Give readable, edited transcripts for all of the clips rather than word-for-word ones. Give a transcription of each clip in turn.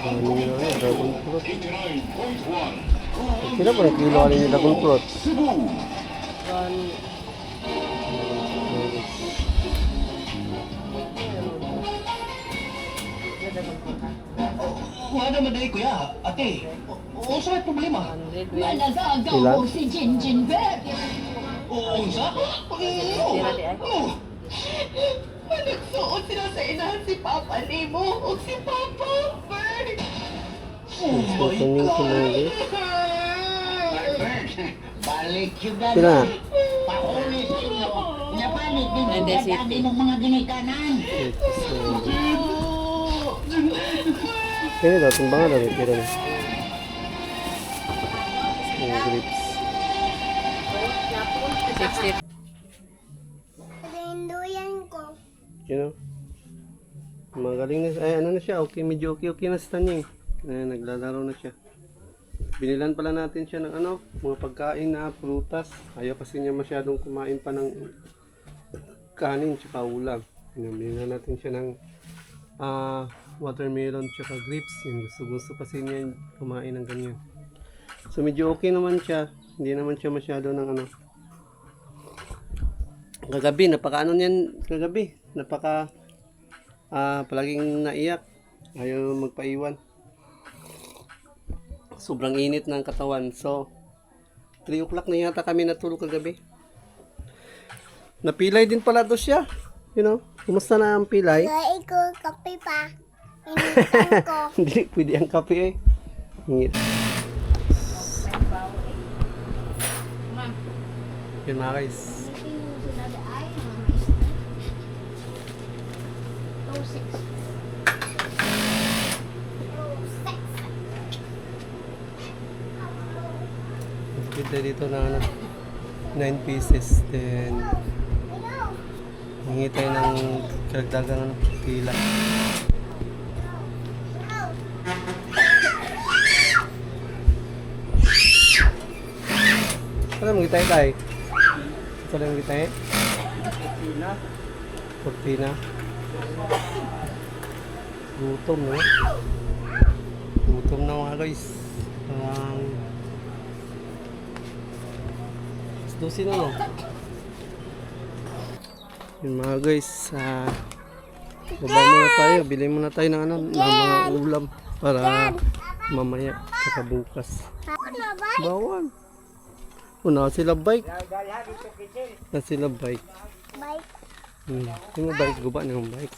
Dami nyo na dragon fruit. Kila pa na kilo alin yung dragon fruit? Wala naman dahil kuya, ate. O sa may problema? Malagaga Ilan? mo si Jinjin Bet. Oo, sa? Managsuot sila sa inahan si Papa Nemo o si Papa Bert. Oh my Kunin ko lang God! ulit. Balik yung Pila gano'n. na? Paulit ninyo. Napanik din yung Hindi, dadami ng mga ginikanan. Kaya daw, timbangan daw. Kira na. Yung grapes. 60. Rinduyan ko. You know? Magaling na siya. Ay, ano na siya? Okay, medyo okay na sa tanying. Naglalaro na siya. Binilan pala natin siya ng ano, mga pagkain na prutas. Ayaw kasi niya masyadong kumain pa ng kanin tsaka ulam. Binilan natin siya ng watermelon tsaka grapes. Yun, gusto kasi niya kumain ng ganyan. So medyo okay naman siya. Hindi naman siya masyado ng ano. Kagabi, napaka-ano niyan kagabi. Napaka palaging naiyak. Ayaw magpaiwan. Sobrang init ng katawan. So, 3 o'clock na yata kami natulog kagabi. Napilay din pala to siya. You know, kumusta na ang pilay? Kaya ko kape pa. Initan ko. Hindi pwede ang kape eh. Ngit. Yun mga guys. Kita dito na ano, 9 pieces. Then, hingi tayo ng karagdagang ano, pila. Saan mo gitay tayo? Saan mo gitay? Cortina. Gutom no? Gutom na mga guys. Parang 12 na no? Yun mga guys, baba muna tayo, bili muna tayo ng ano, ng mga ulam para mamaya saka bukas. Bawal. Una sila bike. Na sila bike. Bike. Yung bike, guba na yung bike.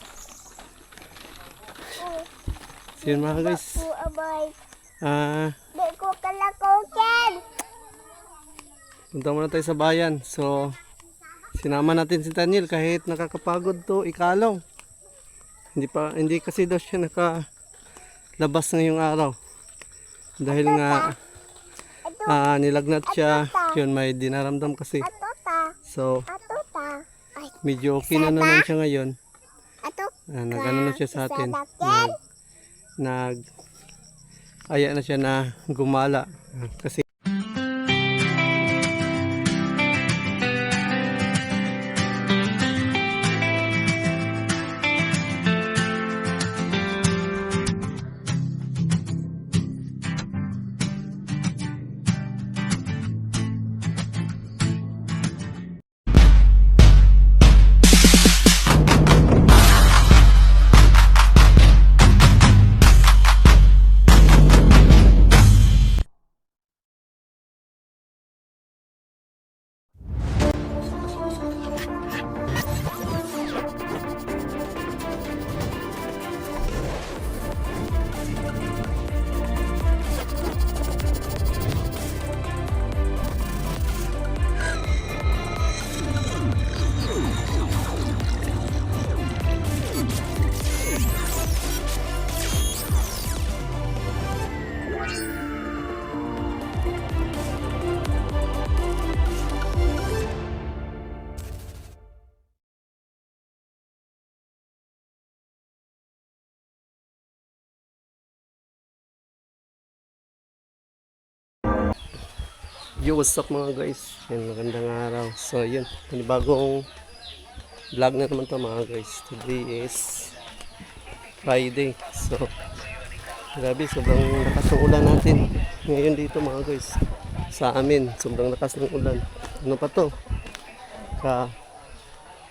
So yun mga guys. Ko a bike. Di ko kalakokin. Punta muna tayo sa bayan. So, sinama natin si Daniel kahit nakakapagod to ikalaw. Hindi kasi daw siya nakalabas ngayong araw. Dahil nga nilagnat siya. Yun, may dinaramdam kasi. Atota. So, Atota. Ay, medyo okay na naman siya ngayon. ato. Nag-ano na siya sa atin. Isadakin. Aya na siya na gumala. Kasi yo, what's up mga guys? Yan, magandang araw. So, yun. Panibagong vlog na naman to mga guys. Today is Friday. So, Grabe, sobrang lakas ng ulan natin. Ngayon dito mga guys. Sa amin, sobrang lakas ng ulan. Ano pa to?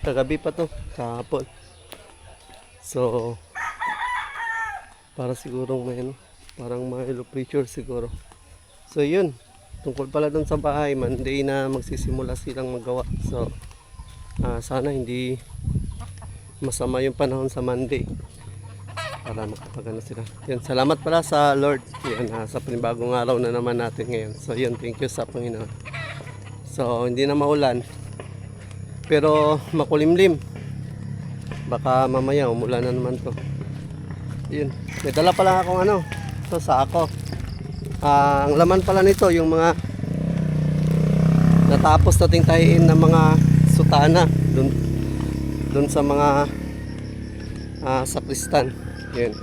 Kagabi pa to. Kahapon. So, para siguro may ano, parang may low pressure siguro. So, yun. Tungkol pala dun sa bahay, Monday na magsisimula silang magawa. So, sana hindi masama yung panahon sa Monday para makapagano sila. Yan, salamat pala sa Lord. Yan, sa panibagong araw na naman natin ngayon. So, yun, thank you sa Panginoon. So, hindi na maulan. Pero makulimlim. Baka mamaya umulan na naman to. Yun, may dala pala akong ano, ito sa ako. Ang laman pala nito yung mga natapos nating tahiin ng mga sutana dun sa mga sakristan. Yun.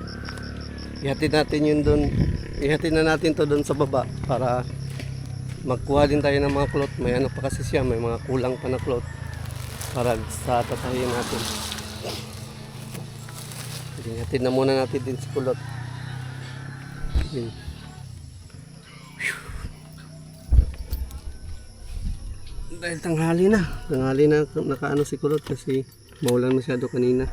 Ihatid natin yun dun. Ihatid na natin to dun sa baba para magkuha din tayo ng mga cloth. May ano pa kasi siya, may mga kulang pa na cloth para sa tatahiin natin. Ihatid na muna natin din sa kulot. Yun. Dahil tanghali na nakaano si kulot kasi maulan masyado kanina.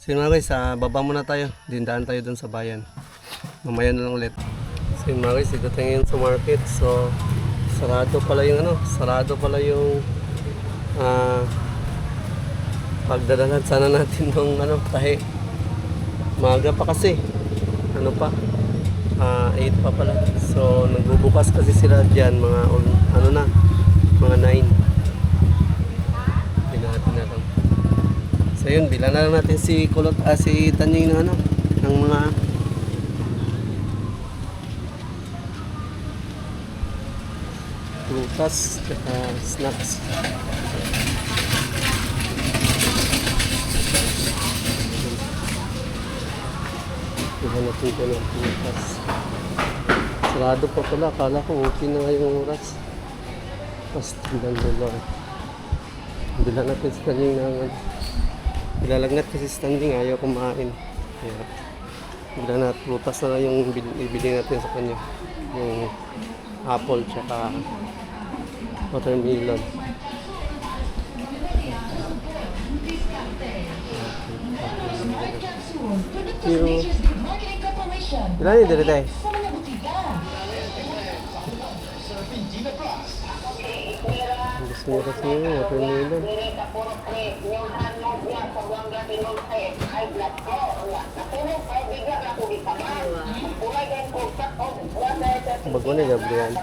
So yun mga guys, baba muna tayo, dindaan tayo dun sa bayan, mamaya na lang ulit. So yun mga guys, dito tayo ngayon sa market. So sarado pala yung pagdadalan sana natin ng tahi. Maaga pa kasi, ano pa, 8 pa pala. So nagbubukas kasi sila dyan mga mga 9. Pinahatin na lang. So yun, bilan na lang natin si Kulot, si Tanying ng mga prutas at snacks. Iba natin ko ng prutas. Sarado pa pala, akala ko okay na nga yung oras. $10. Bila natin standing ng ilalagnat kasi standing, ayaw kumain. Kaya bila natin prutas na yung ibili natin sa kanya, yung apple tsaka watermelon. Ilan yung dito? Gusto niya kasi yung watermelon. Bago na Gabriel.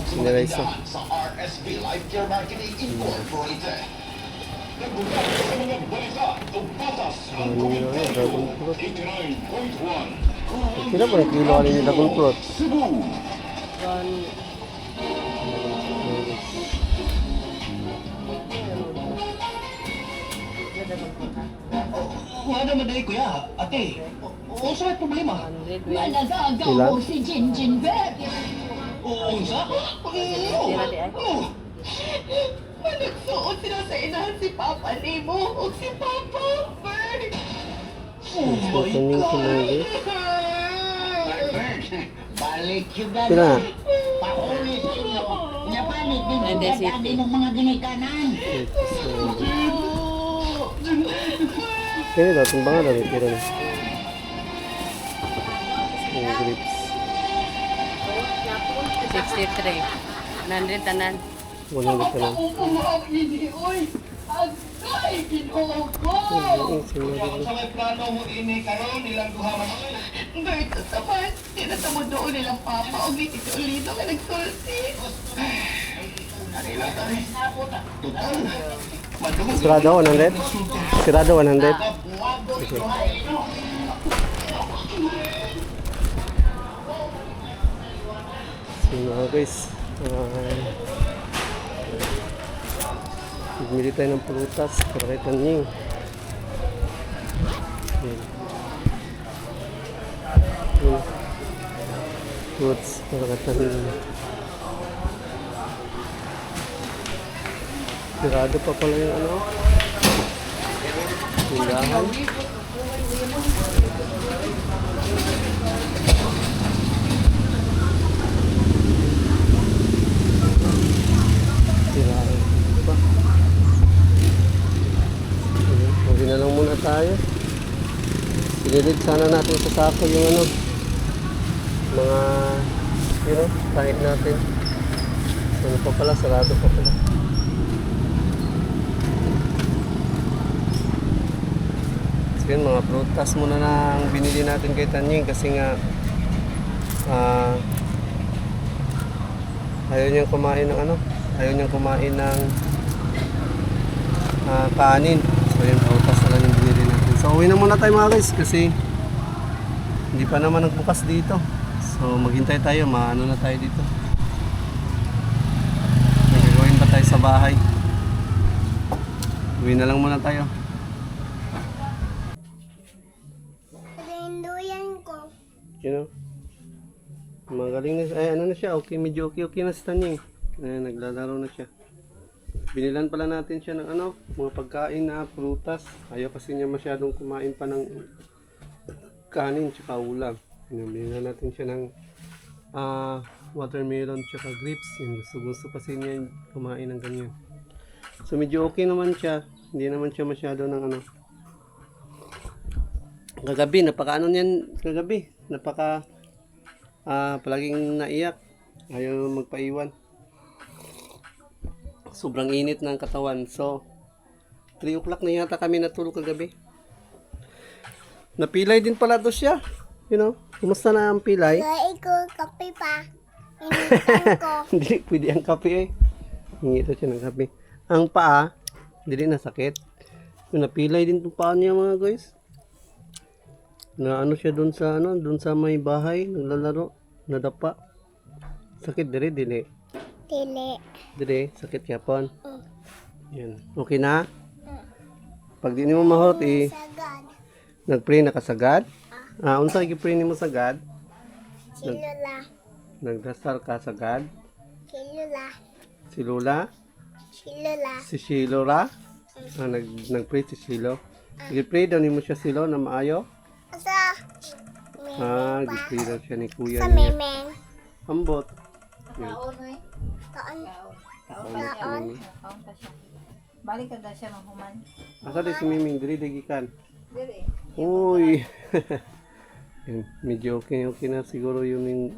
Sinirayso. Sa RSB Life Care Marketing Incorporated. Dragon fruit. Kira po na kilo alin yung dragon fruit. Wala naman dahil kuya, ate. O sa may problema? Malagaagaw mo si Jinjin Bet. Oo, sa? Managsuot sila sa inahan si Papa Nemo o si Papa Bert. Oh my God! Balik yung Sila. Pauli sa inyo. Napalit din yung dadadi ng mga ginikanan. Kaya daw, tumbangan daw yung tira na. Yung grapes. 63. Nandun tanan. 100 ka lang. Agay, Ginoo ko! Sa may plano mo ini karon nilang duha man. Berto saman, tinatamo doon nilang Papa o ni Tito Lito ka nagsulti. Kanila tayo. Total. Madungog. Sirado 100? Sirado 100? Okay. So mga guys, bumili tayo ng prutas para kay Tanying. Fruits para kay Tanying. Sirado pa pala yung ano. Tindahan. Sirado pa. Huwag na lang muna tayo. Sililid sana natin sa sako yung ano. Mga, kahit natin. Ano pa pala, sarado pa pala. So yun, mga prutas muna na ang binili natin kay Tanying kasi nga ayaw niyang kumain ng ano, ayaw niyang kumain ng kanin. So yun, prutas na lang yung binili natin. So uwi na muna tayo mga guys kasi hindi pa naman nagbukas dito. So maghintay tayo, maano na tayo dito. Nagagawin pa tayo sa bahay. Uwi na lang muna tayo. Rinduyan ko. You know? Magaling na siya. Ay, ano na siya? Okay, medyo okay na si Tanying. Ayan, naglalaro na siya. Binilan pala natin siya ng ano, mga pagkain na prutas. Ayaw kasi niya masyadong kumain pa ng kanin tsaka ulam. Binilan natin siya ng watermelon tsaka grapes. Yan, gusto kasi niya kumain ng ganyan. So medyo okay naman siya. Hindi naman siya masyado ng ano. Kagabi, napaka ano niyan kagabi. Napaka palaging naiyak. Ayaw magpaiwan. Sobrang init ng katawan. So 3 o'clock na yata kami natulog kagabi. Napilay din pala to siya. You know, kumusta na ang pilay? Kaya ko kape pa. Initan ko. Hindi pwede ang kape eh. Hingi ito siya ng kape. Ang paa, hindi na sakit. Napilay din itong paa niya mga guys. Na ano siya dun sa ano, dun sa may bahay, naglalaro, nadapa. Sakit dili. Dili. Dili, sakit yapon. Yan. Okay na? Pag di mo mahot Sagad. nagpray na kasagad. Unsa gi-pray nimo sagad? Silula. Nagdasal ka sagad. Silula. Si Lola, Silula. si Shilora. Nagpray si Shilo. Gi-pray daw nimo siya Silo na maayo. Asa? Gi-pray daw siya ni kuya Sa niya. memeng. Ambot. Taon. Taon. Balik ka daw siya manghuman. Asa di si Miming diri digikan. Dili. Uy. Yan, medyo okay na siguro yung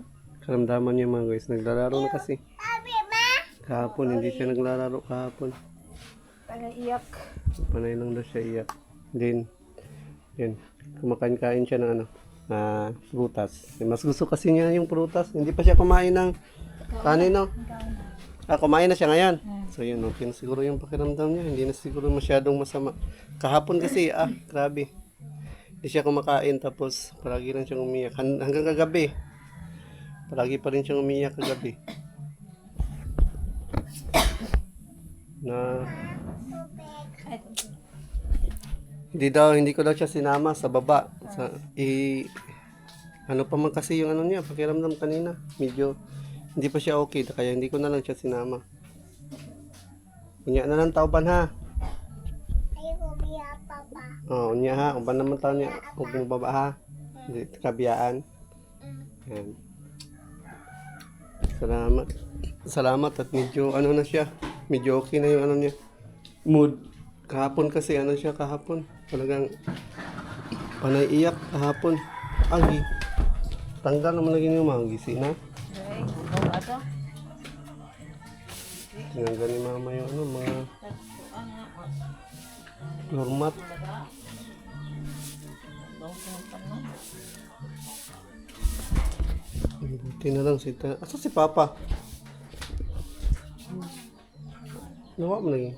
karamdaman niya mga guys. Naglalaro na kasi. Sabi ma? Kahapon, hindi siya naglalaro kahapon. Tagaiyak. Panay lang daw siya iyak. Then, yan, kumakain-kain siya ng ano, prutas. Mas gusto kasi niya yung prutas. Hindi pa siya kumain ng kanin, no? Kumain na siya ngayon. So yun, okay na siguro yung pakiramdam niya. Hindi na siguro masyadong masama. Kahapon kasi, grabe. Hindi siya kumakain tapos palagi lang siyang umiyak. Hanggang kagabi. Palagi pa rin siyang umiyak kagabi. Na hindi ko daw siya sinama sa baba. Ano pa man kasi yung ano niya, pakiramdam kanina. Medyo hindi pa siya okay, kaya hindi ko na lang siya sinama. Unya na lang tauban ha. Ayoko biya papa. Unya ha, uban naman taon niya. Huwag mong baba ha. Hindi kabiyaan. Yan. Salamat at medyo ano na siya. Medyo okay na yung ano niya. Mood. Kahapon kasi ano siya kahapon. Talagang panay iyak kahapon. Agi. Tanggal naman lagi niyo mga gisi na. Okay. Oh, ato. Tinanggal ni mama yung ano, mga floor mat. Buti na lang asa si Papa? Nawa mo lagi.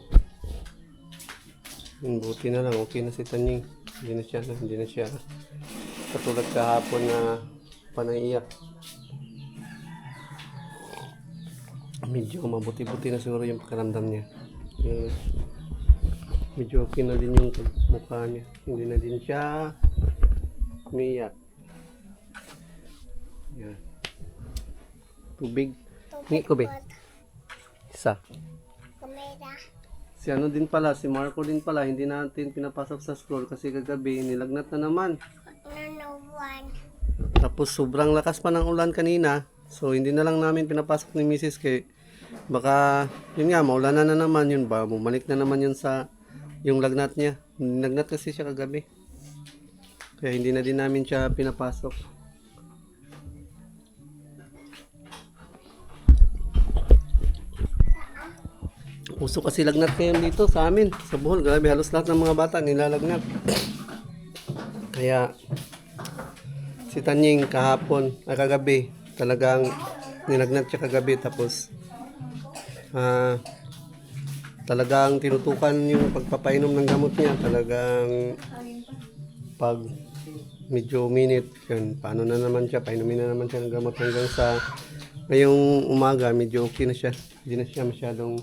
Buti na lang, okay na si Tanying. Hindi na siya katulad kahapon na panaiyak. Medyo mabuti-buti na siguro yung pakiramdam niya. Medyo okay na din yung mukha niya. Hindi na din siya umiiyak. Yan. Tubig. Ni ko be. Isa. Kamera. Si ano din pala, si Marco din pala, hindi natin pinapasok sa school kasi kagabi nilagnat na naman. Tapos sobrang lakas pa ng ulan kanina. So hindi na lang namin pinapasok ni Mrs. kay baka yun nga maulanan na naman yun ba. Bumalik na naman yun sa yung lagnat niya. Lagnat kasi siya kagabi. Kaya hindi na din namin siya pinapasok. Uso kasi lagnat ngayon dito sa amin, sa Bohol. Grabe, halos lahat ng mga bata nilalagnat. Kaya si Tanying kahapon, kagabi, talagang nilagnat siya kagabi. Tapos talagang tinutukan yung pagpapainom ng gamot niya. Talagang pag medyo minute, yun, paano na naman siya, painumin na naman siya ng gamot hanggang sa ngayong umaga, medyo okay na siya. Hindi na siya masyadong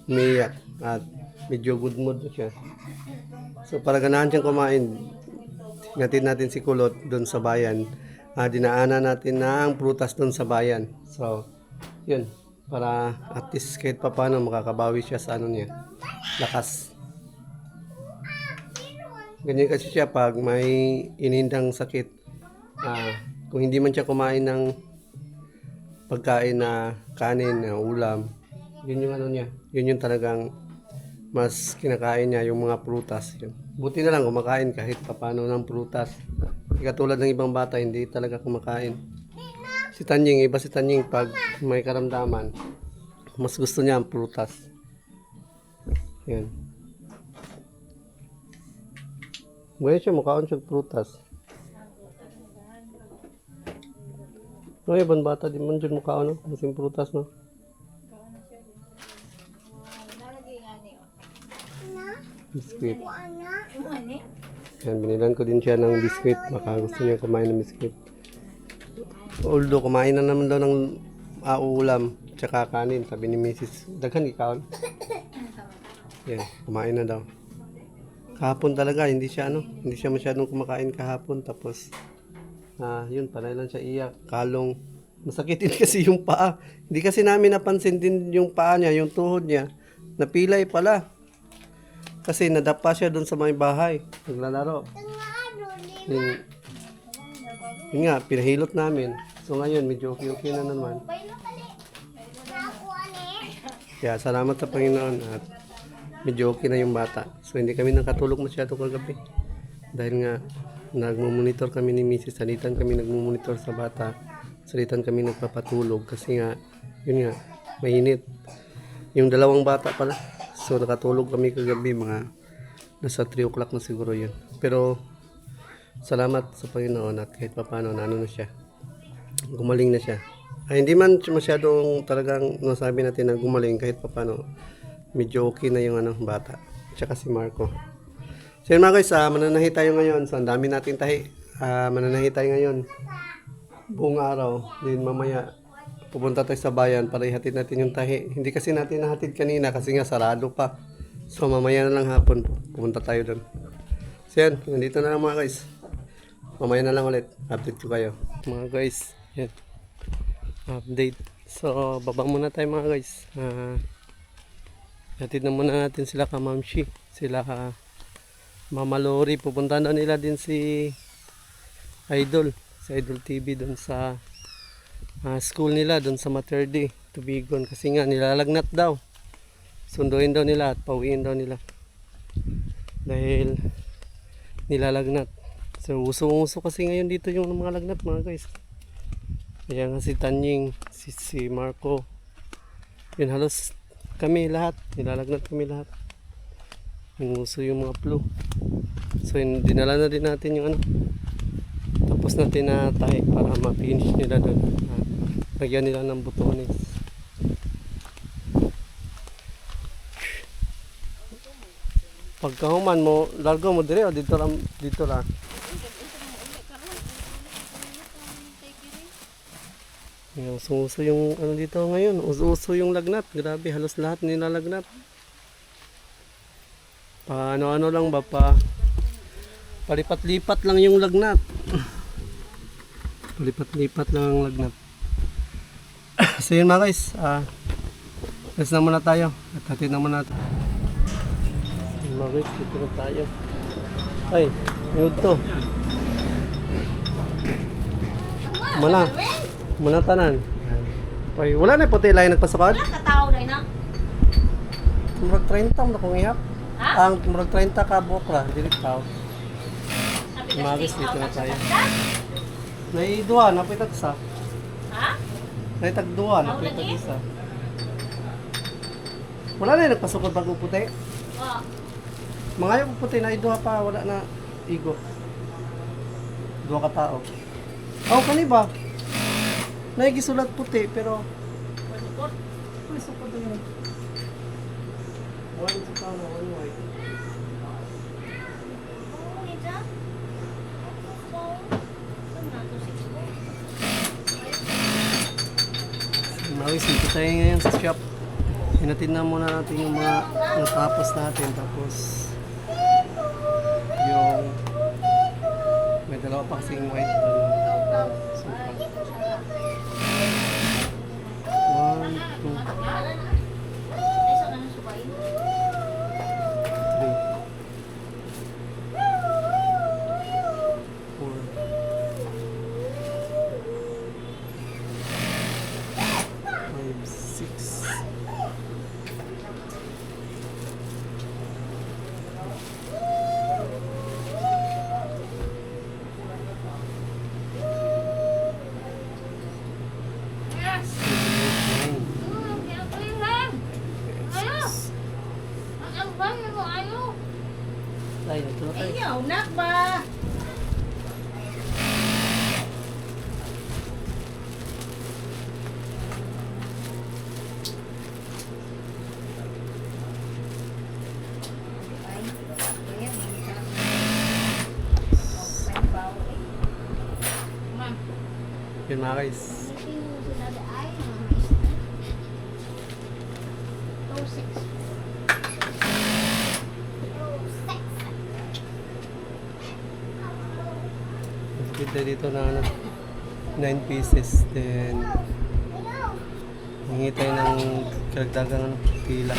umiyak at medyo good mood na siya. So para ganahan siyang kumain, hinatid natin si Kulot doon sa bayan. Dinaanan natin ng prutas doon sa bayan. So yun, para at least kahit pa paano makakabawi siya sa ano niya, lakas. Ganyan kasi siya pag may inindang sakit. Kung hindi man siya kumain ng pagkain na kanin, na ulam, yun yung ano niya, yun yung talagang mas kinakain niya, yung mga prutas. Yun. Buti na lang kumakain kahit papano ng prutas. Katulad ng ibang bata, hindi talaga kumakain. Si Tanying, iba si Tanying pag may karamdaman, mas gusto niya ang prutas. Yan. Ngayon siya mukhaon siya prutas. Ngayon, ibang bata din man dyan mukhaon, no? Masing prutas, no? Biscuit. Yan, binilan ko din siya ng biscuit. Baka gusto niya kumain ng biscuit. Although, kumain na naman daw ng ulam tsaka kanin. Sabi ni Mrs. Daghan ikaw. Yan, kumain na daw. Kahapon talaga, hindi siya masyadong kumakain kahapon. Tapos, yun, panay lang siya iyak. Kalong, masakit din kasi yung paa. Hindi kasi namin napansin din yung paa niya, yung tuhod niya. Napilay pala. Kasi nadapa siya doon sa may bahay. Naglalaro. Yun nga, pinahilot namin. So ngayon, medyo okay na naman. Kaya salamat sa Panginoon at medyo okay na yung bata. So hindi kami nakatulog masyado kagabi. Dahil nga, nagmumonitor kami ni Mrs. Salitan kami nagmumonitor sa bata. Salitan kami nagpapatulog. Kasi nga, yun nga, mainit. Yung dalawang bata pala. So nakatulog kami kagabi, mga nasa 3 o'clock na siguro yun. Pero salamat sa Panginoon at kahit pa paano na ano na siya, gumaling na siya. Hindi man masyadong talagang nasabi natin na gumaling, kahit pa paano medyo okay na yung bata. Tsaka si Marco. So yun mga guys, mananahi tayo ngayon. So ang dami natin tahi. Mananahi tayo ngayon buong araw. Then mamaya pupunta tayo sa bayan para ihatid natin yung tahi. Hindi kasi natin nahatid kanina kasi nga sarado pa. So mamaya na lang hapon pupunta tayo doon. So yan, nandito na lang mga guys. Mamaya na lang ulit. Update ko kayo. Mga guys, yan. Update. So baba muna tayo mga guys. Hatid na muna natin sila ka Mamshi. Sila ka Mama Lori. Pupunta na nila din si Idol. Si Idol TV doon sa school nila doon sa Materde, Tubigon, kasi nga nilalagnat daw. Sunduin daw nila at pauwiin daw nila dahil nilalagnat. So uso-uso kasi ngayon dito yung mga lagnat mga guys. Kaya nga si Tanying, si Marco, yun halos kami lahat, nilalagnat kami lahat. Yung uso yung mga flu. So yun, dinala na din natin yung tapos natin na tahi para ma-finish nila doon. Lagyan nila ng butones. Pagkahuman mo, largo mo dire o dito lang, dito lang. Uso yung dito ngayon, uso yung lagnat. Grabe, halos lahat nilalagnat. Ano lang ba pa? Palipat-lipat lang yung lagnat. Palipat-lipat lang ang lagnat. So yun mga guys, alis na muna tayo at hatid na muna natin. Mga guys, dito na tayo. Ay, yun to. Muna tanan. Ay, wala na puti lain nagpasakad. Katao na ina. Murag 30 mo na kung ihap. Ang murag 30 ka bukra, dili tao. Mga guys, dito na tayo. Naiduha, napitag sa. Ha? Naitagduha, napitag isa. Wala na yung nagpasukod bago puti. Oh. Mga yung puti na iduha pa, wala na igo. Duha ka tao. Oh, kani ba? Naigisulat puti, pero... Ay, sukod na yun. One sa tao na, one white. Mawis, dito tayo ngayon sa shop. Hinatid na muna natin yung mga natapos natin. Tapos yung may dalawa pa kasing white sukat. 1, 2, 9, 10, 11, 12. Ayaw, nak ba? Yun mga guys. Kita dito na ano, 9 pieces. Then hingi tayo ng karagdagang ano, pila.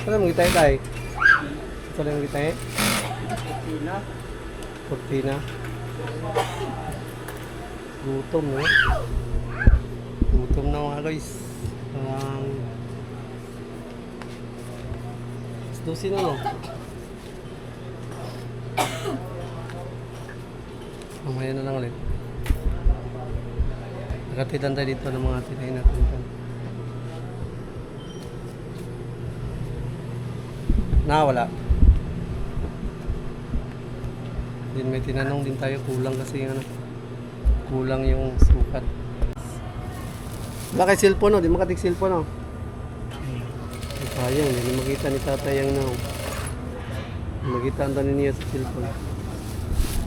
Ano mo gitay tayo? Ito lang yung gitay? Cortina. Gutom no? Gutom na mga guys. Dosin na no? Mamaya na lang ulit. Nakatitan tayo dito ng mga tinayin natin. Wala. Din may tinanong din tayo, kulang kasi yung ano, kulang yung sukat. Bakit cellphone no? Di makatig cellphone no? Sayang, hindi makita ni tatay ang now. Makita ang tanin niya sa cellphone.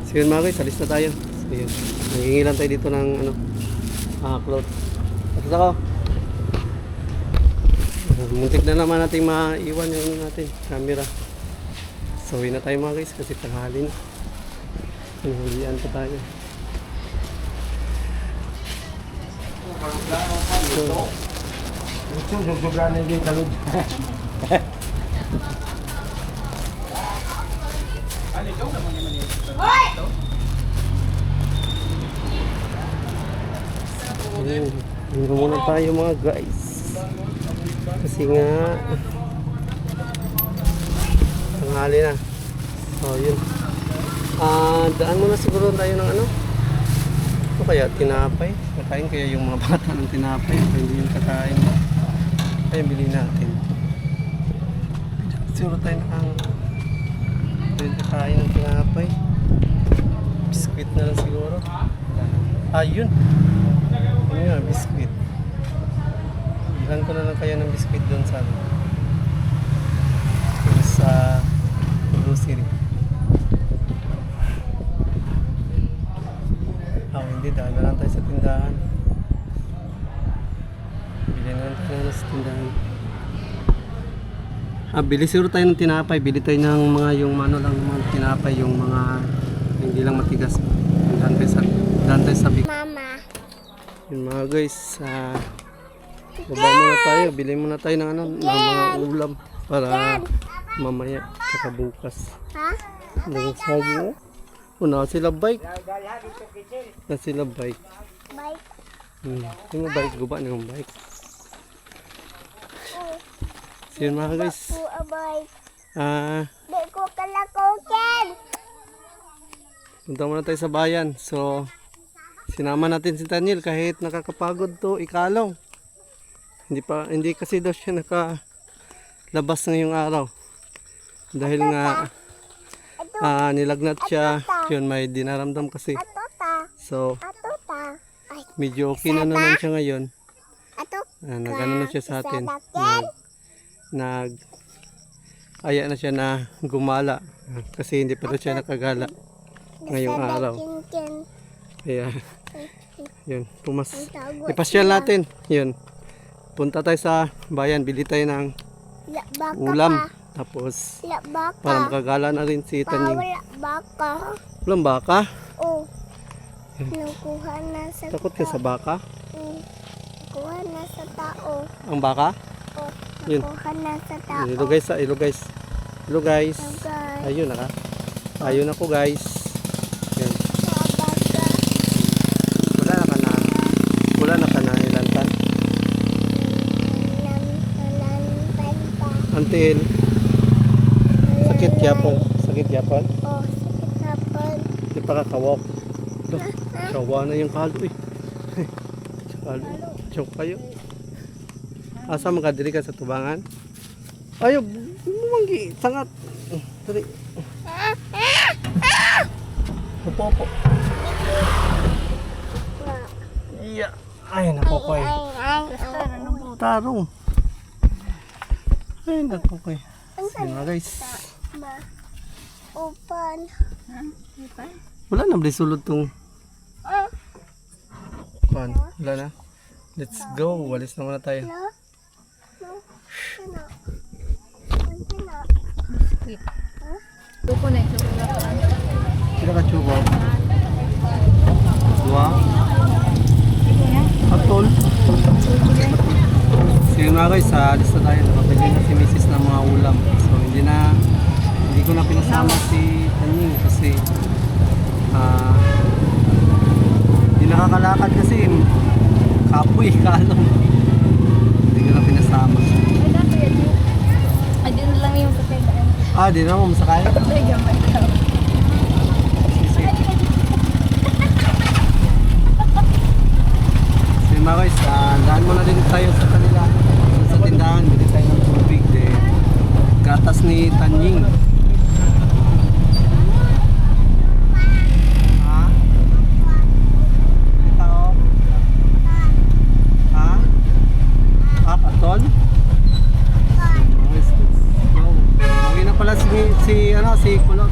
So yun mga guys, alis na tayo. So yun, nangingilan tayo dito ng ano, cloth. Tapos ako. Muntik na naman natin maiwan yung ano natin, camera. So yun na tayo mga guys, kasi tanghali na. Nahulian pa tayo. So, Sobra na yung talod. Hindi muna tayo mga guys. Kasi nga tanghali na. So yun. Daan muna siguro tayo ng ano. Ito kaya tinapay. Kakain kaya yung mga bata ng tinapay. Hindi yung kakain. Kaya bilhin natin. Siguro tayo kakain ng tinapay. Biskuit na lang siguro. Ayun. Yun nga, biskuit. Bilhan ko na lang kaya ng biskuit doon sa grocery. Hindi, daan na lang tayo sa tindahan. Bilhin na lang tayo sa tindahan. Bili siguro tayo ng tinapay. Bili tayo ng mga yung ano lang, mga tinapay, yung mga hindi lang matigas. Daan tayo sa big. Mama. Yun mga guys, baba muna tayo, bili muna tayo ng ng mga ulam para mamaya saka bukas. Ha? Nang sabi na sila bike. Na sila bike. Bike. Yung bike, guba na yung bike. So yun mga guys. Bike. Di ko kalakokin. Punta muna tayo sa bayan. So sinama natin si Daniel kahit nakakapagod to ikalaw. Hindi kasi daw siya nakalabas ngayong araw. Dahil nga nilagnat siya. Yun, may dinaramdam kasi. Atuta. So Atuta. Ay, medyo okay na naman siya ngayon. ato. Nag-ano na siya sa atin. Aya na siya na gumala. Kasi hindi pa rin siya nakagala ngayong araw. Kaya yun, ipasyal natin. Yun. Punta tayo sa bayan, bili tayo ng ulam. Tapos para makagala na rin si Tanying. Wala baka. Walang baka? Oh. Nakuha na sa Takot ka sa baka? Nakuha na sa tao. Ang baka? Oh. Yun. Nakuha na sa tao. Hello guys, hello guys. Hello guys. Guys. Ayun na ka. Ayun ako guys. Yun. Baka. Wala na ka na ilantan. Nalantan pa. Until sakit yapon. Sakit yapon. Oh, sakit hapon. Di pa kakawak. Sawa na yung kalo eh. Kalo. Choke kayo. Asa makadiri ka sa tubangan? Ayo, manggi. Sangat. Dali. Opo. Iya. Ay, nako ko eh. Tarong. Ay, nako ko eh. Sige mga guys. Open. Wala na ba sulod tong kuan? Wala na. Let's go. Walis na muna tayo. No. Buko na ito. Sila ka chubo. Dua. Atol. Sige mga guys, alis na tayo. Nakapili na si Mrs. ng mga ulam. So hindi ko na pinasama si Tanying kasi hindi nakakalakad kasi kapoy, kalong. Hindi ko na pinasama. Ay, din lang yung kapag. Di na mo masakay? Ay, gamay ka. Sige. Sige mga guys, daan muna din tayo sa kanila. Sa tindahan, bili tayo ng tubig. Gatas ni Tanying. Katol? Let's go. Uwi na pala si Kulot.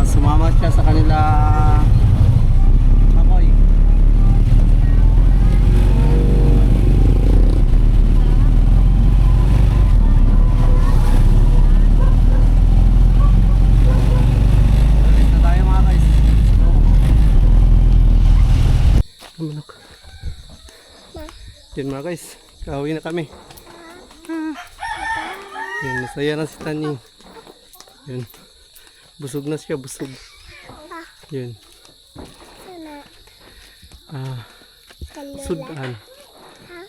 Sumama siya sa kanila Akoy. Alis na tayo mga guys. Manok. Yun mga guys, kauwi na kami. Yun, masaya na si Tanying. Yun. Busog na siya, busog. Yun.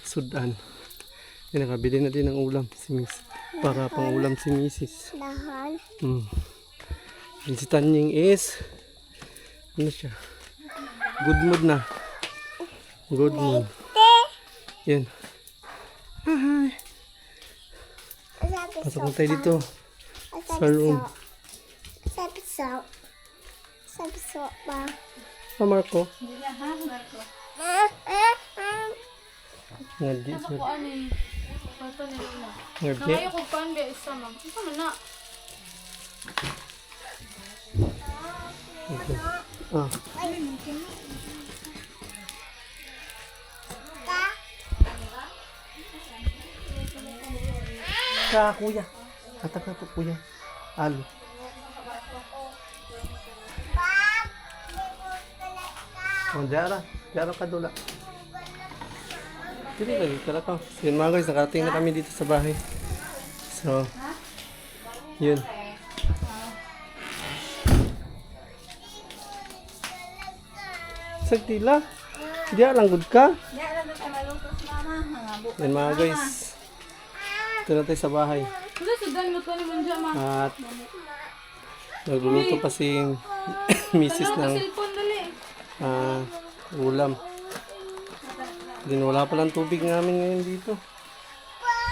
Sudan. Yun, nakabili na din ng ulam si Miss. Para pang ulam si Mrs. Dahan. Yun si Tanying is ano siya? Good mood na. Good mood. Yan. Hi. Pasok na tayo dito sa room. Sabi ba? Marco. Ngadi Ako siya. ano eh. Ito nila. Ngadi. Nangayo ko pa ang isa man. Isa man na. Kuya. Katak na po kuya. Alo. Oh, Jara kadula. Dili lagi kala ka. So yun mga guys, nakarating na kami dito sa bahay. So, yun. Sagtila. Diya lang good ka. Yan mga guys. Ito na tayo sa bahay. Wala sudan mo to ni Manja ma. At nagluluto pa si Mrs. ng Cellphone dali. ulam. Din wala palang tubig namin ngayon dito.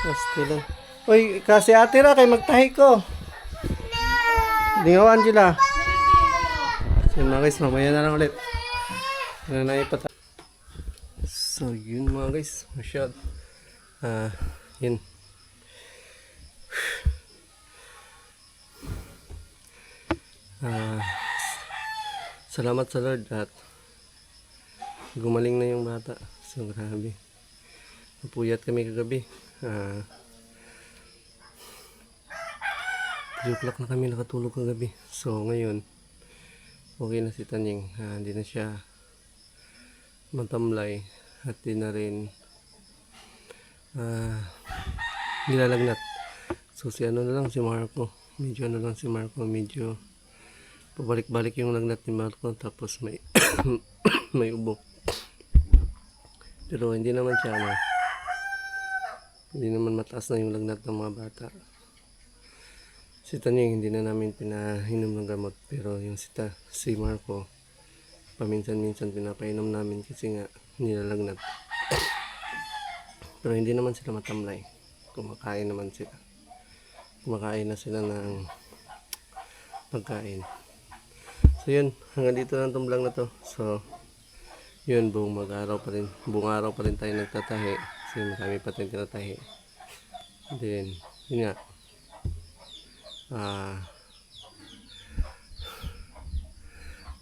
Basta lang. Uy, kasi ate ra kay magtahi ko. Dingaw Angela. So mga guys, mamaya na lang ulit. Ano na ipata. So yun mga guys, masyad. Yun. Salamat sa Lord at gumaling na yung bata. So grabe. Napuyat kami kagabi. 3 o'clock na kami nakatulog kagabi. So ngayon, okay na si Tanying. Hindi na siya matamlay at di na rin nilalagnat. So si ano na lang si Marco. Medyo pabalik-balik yung lagnat ni Marco, tapos may may ubo. Pero hindi naman siya hindi naman mataas na yung lagnat ng mga bata. Si Tanying hindi na namin pinahinom ng gamot, pero yung si Marco paminsan-minsan pinapainom namin kasi nga nilalagnat. Pero hindi naman sila matamlay. Kumakain na sila ng pagkain. So yun, hanggang dito lang itong vlog na to. So yun, buong araw pa rin tayo nagtatahi kasi marami pa tayong tinatahi. Then yun nga,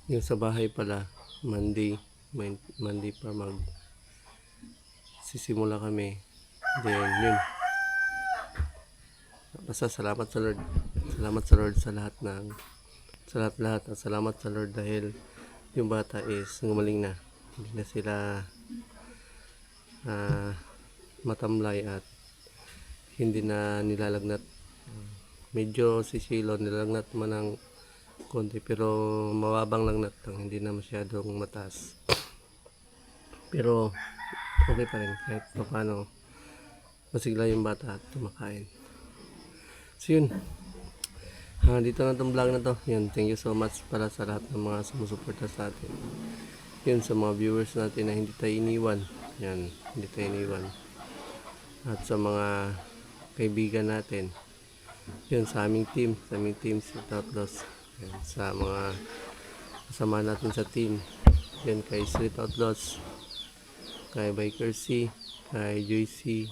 yung sa bahay pala Monday pa sisimula kami. Then yun, basta salamat sa Lord sa lahat at salamat sa Lord dahil yung bata is gumaling na, hindi na sila matamlay at hindi na nilalagnat. Medyo si Shilo nilalagnat man ng konti pero mababang lagnat lang, hindi na masyadong mataas, pero okay pa rin kahit paano masigla yung bata at kumakain. So yun, dito na itong vlog na to. Yun, thank you so much para sa lahat ng mga sumusuporta sa atin. Yun, sa mga viewers natin na hindi tayo iniwan. Yan, hindi tayo iniwan. At sa mga kaibigan natin. Yun, sa aming team Street Outlaws. Yan, sa mga kasama natin sa team. Yan, kay Street Outlaws, kay Biker C, kay Joyce,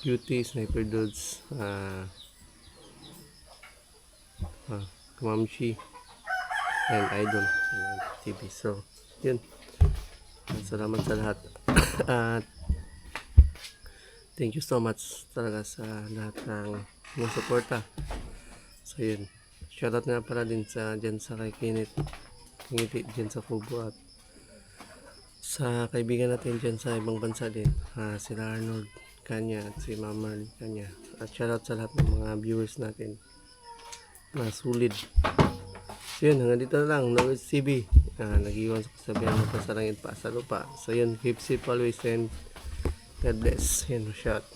Beauty, Sniper Dudes, Kamamshi, and Idol TV. So yun, salamat sa lahat. At thank you so much talaga sa lahat ng mga suporta. So yun, shoutout nga pala din dyan sa kay Kenneth dyan sa Kubo, at sa kaibigan natin dyan sa ibang bansa din, sila Arnold Kanya at si Mama Kanya. At shoutout sa lahat ng mga viewers natin na sulit. So yun, hanggang dito na lang. Lord CB, nag-iwan sa kasabihan mo pa sa langit pa sa lupa. So yun, keep safe always and God bless. Yun, shout.